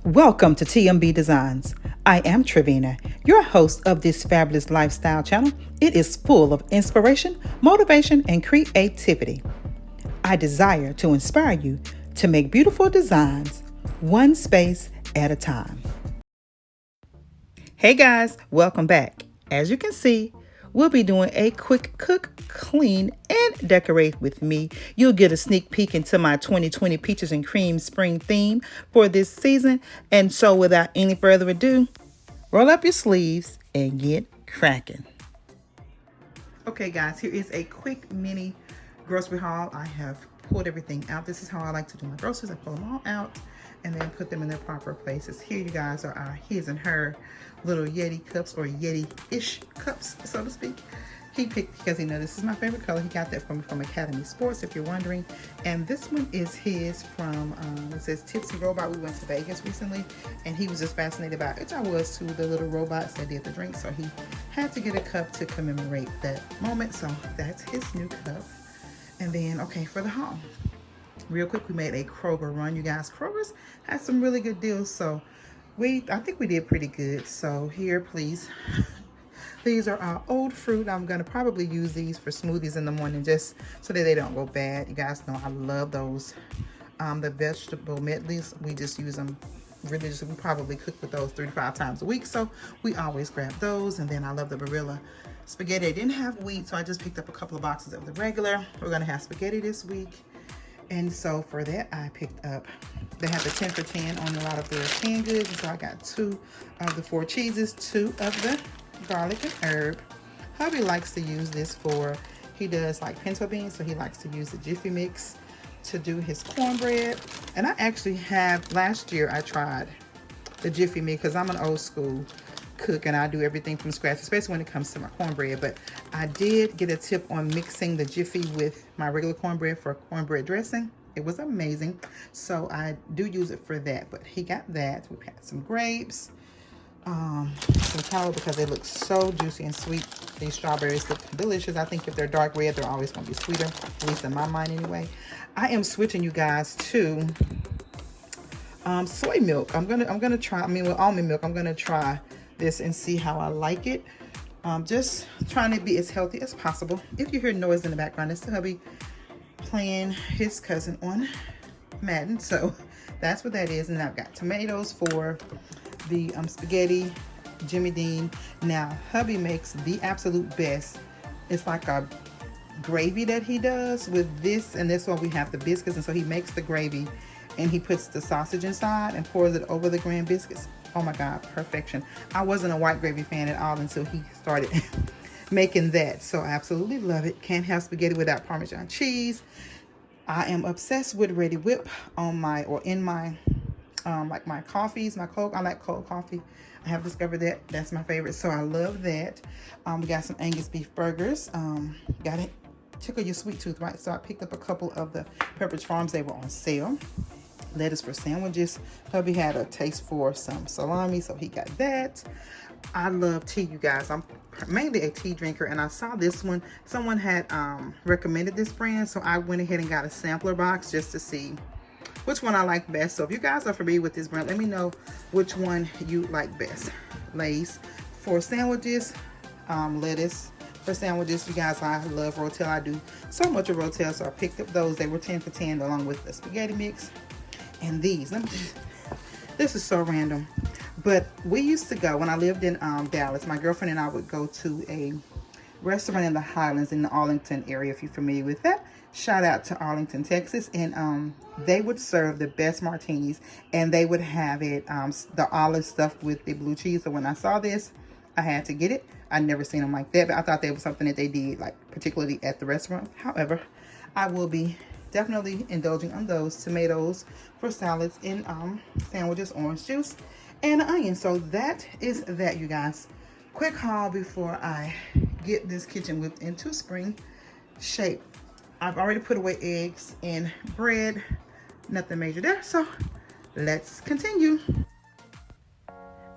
Welcome to TMB Designs. I am Trevina, your host of this fabulous lifestyle channel. It is full of inspiration, motivation, and creativity. I desire to inspire you to make beautiful designs, one space at a time. Hey guys, welcome back. As you can see, we'll be doing a quick cook, clean, and decorate with me. You'll get a sneak peek into my 2020 Peaches and Cream spring theme for this season. And so without any further ado, roll up your sleeves and get cracking. Okay guys, here is a quick mini grocery haul. I have pulled everything out. This is how I like to do my groceries. I pull them all out and then put them in their proper places. Here you guys are our his and her little Yeti cups, or Yeti-ish cups, so to speak. He picked, because he knows this is my favorite color, he got that from Academy Sports, if you're wondering. And this one is his from, it says Tipsy Robot. We went to Vegas recently, and he was just fascinated by it, which I was too, the little robots that did the drink. So he had to get a cup to commemorate that moment. So that's his new cup. And then, okay, for the haul. Real quick, we made a Kroger run, you guys. Kroger's had some really good deals, so I think we did pretty good. So here, please. These are our old fruit. I'm gonna probably use these for smoothies in the morning, just so that they don't go bad. You guys know I love those. The vegetable medleys, we just use them religiously. We probably cook with those 3 to 5 times a week, so we always grab those. And then I love the Barilla spaghetti. They didn't have wheat, so I just picked up a couple of boxes of the regular. We're gonna have spaghetti this week. And so for that, I picked up, they have the 10 for 10 on a lot of their canned goods. And so I got 2 of the 4 cheeses, 2 of the garlic and herb. Hubby likes to use this for, he does like pinto beans, so he likes to use the Jiffy Mix to do his cornbread. And I actually have, last year I tried the Jiffy Mix, because I'm an old school cook and I do everything from scratch, especially when it comes to my cornbread. But I did get a tip on mixing the Jiffy with my regular cornbread for cornbread dressing. It was amazing, so I do use it for that. But he got that. We've had some grapes, some cantaloupe, because they look so juicy and sweet. These strawberries look delicious. I think if they're dark red, they're always going to be sweeter, at least in my mind anyway. I am switching, you guys, to soy milk. I'm gonna try, with almond milk, I'm gonna try this and see how I like it. Just trying to be as healthy as possible. If you hear noise in the background, it's the hubby playing his cousin on Madden. So that's what that is. And I've got tomatoes for the spaghetti, Jimmy Dean. Now, hubby makes the absolute best. It's like a gravy that he does with this, and this one we have the biscuits. And so he makes the gravy and he puts the sausage inside and pours it over the grand biscuits. Oh my God, perfection. I wasn't a white gravy fan at all until he started making that. So I absolutely love it. Can't have spaghetti without Parmesan cheese. I am obsessed with Ready Whip on my, or in my, like my coffees, my cold. I like cold coffee. I have discovered that that's my favorite. So I love that. We got some Angus beef burgers. Got it. Tickle your sweet tooth, right? So I picked up a couple of the Pepperidge Farms. They were on sale. Lettuce for sandwiches. Hubby had a taste for some salami, so he got that. I love tea, you guys. I'm mainly a tea drinker, and I saw this one. Someone had recommended this brand, so I went ahead and got a sampler box just to see which one I like best. So if you guys are familiar with this brand, let me know which one you like best. Lay's for sandwiches, lettuce for sandwiches. You guys, I love Rotel. I do so much of Rotel, so I picked up those. They were 10 for 10 along with the spaghetti mix. And these, this is so random, but we used to go, when I lived in Dallas, my girlfriend and I would go to a restaurant in the Highlands in the Arlington area, if you're familiar with that. Shout out to Arlington, Texas. And they would serve the best martinis, and they would have it, the olive stuffed with the blue cheese. So when I saw this, I had to get it. I'd never seen them like that, but I thought that was something that they did, like particularly at the restaurant. However, I will be definitely indulging on those. Tomatoes for salads, and sandwiches, orange juice, and onion. So that is that, you guys. Quick haul before I get this kitchen whipped into spring shape. I've already put away eggs and bread. Nothing major there, so let's continue.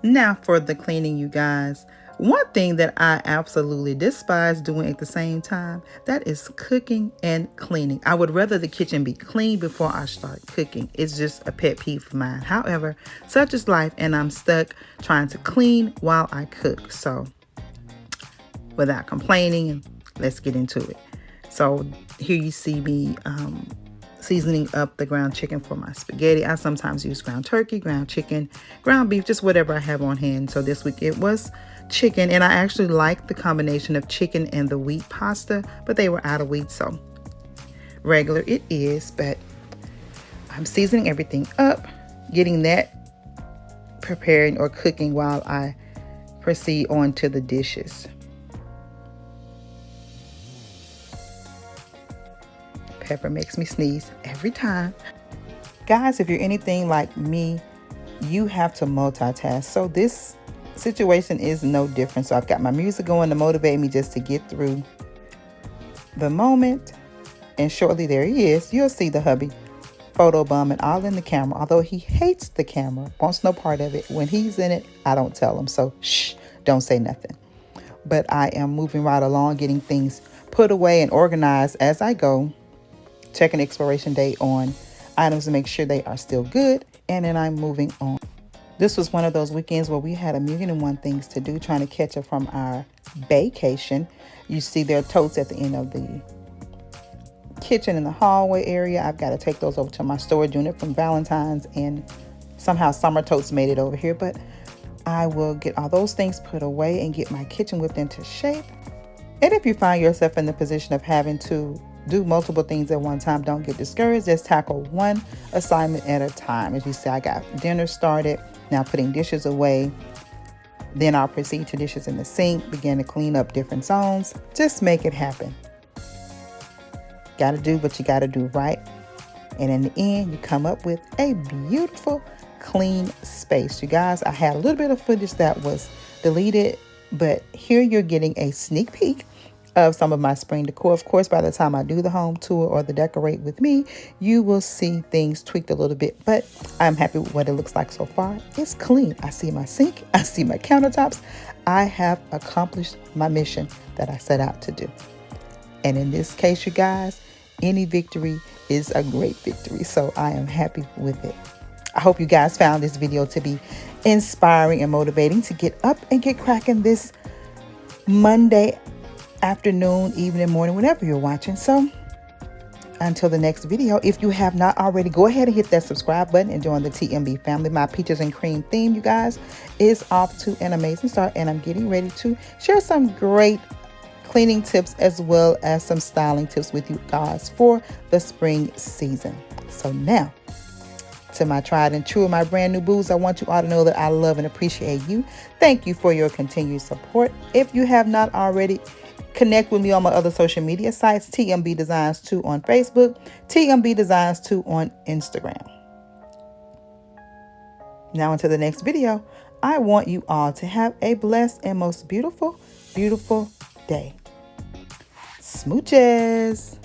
Now for the cleaning, you guys. One thing that I absolutely despise doing at the same time, that is cooking and cleaning. I would rather the kitchen be clean before I start cooking. It's just a pet peeve of mine. However, such is life, and I'm stuck trying to clean while I cook. So without complaining, let's get into it. So here you see me seasoning up the ground chicken for my spaghetti. I sometimes use ground turkey, ground chicken, ground beef, just whatever I have on hand. So this week it was chicken, and I actually like the combination of chicken and the wheat pasta, but they were out of wheat, so regular it is. But I'm seasoning everything up, getting that preparing or cooking while I proceed on to the dishes. Pepper makes me sneeze every time. Guys, if you're anything like me, you have to multitask. So this situation is no different. So I've got my music going to motivate me just to get through the moment. And shortly there he is. You'll see the hubby photo bombing all in the camera. Although he hates the camera, wants no part of it. When he's in it, I don't tell him. So shh, don't say nothing. But I am moving right along, getting things put away and organized as I go. Checking expiration date on items to make sure they are still good. And then I'm moving on. This was one of those weekends where we had a million and one things to do, trying to catch up from our vacation. You see there are totes at the end of the kitchen in the hallway area. I've got to take those over to my storage unit from Valentine's, and somehow summer totes made it over here. But I will get all those things put away and get my kitchen whipped into shape. And if you find yourself in the position of having to do multiple things at one time, don't get discouraged. Just tackle one assignment at a time. As you see, I got dinner started, now putting dishes away. Then I'll proceed to dishes in the sink, begin to clean up different zones. Just make it happen. Got to do what you got to do, right? And in the end, you come up with a beautiful, clean space. You guys, I had a little bit of footage that was deleted, but here you're getting a sneak peek of some of my spring decor. Of course, by the time I do the home tour or the decorate with me, you will see things tweaked a little bit, but I'm happy with what it looks like so far. It's clean. I see my sink. I see my countertops. I have accomplished my mission that I set out to do. And in this case, you guys, any victory is a great victory. So I am happy with it. I hope you guys found this video to be inspiring and motivating to get up and get cracking this Monday afternoon, evening, morning, whenever you're watching. So until the next video, if you have not already, go ahead and hit that subscribe button and join the TMB family. My peaches and cream theme, you guys, is off to an amazing start, and I'm getting ready to share some great cleaning tips as well as some styling tips with you guys for the spring season. So now, to my tried and true, my brand new boos, I want you all to know that I love and appreciate you. Thank you for your continued support. If you have not already, connect with me on my other social media sites, TMB Designs 2 on Facebook, TMB Designs 2 on Instagram. Now until the next video, I want you all to have a blessed and most beautiful, beautiful day. Smooches.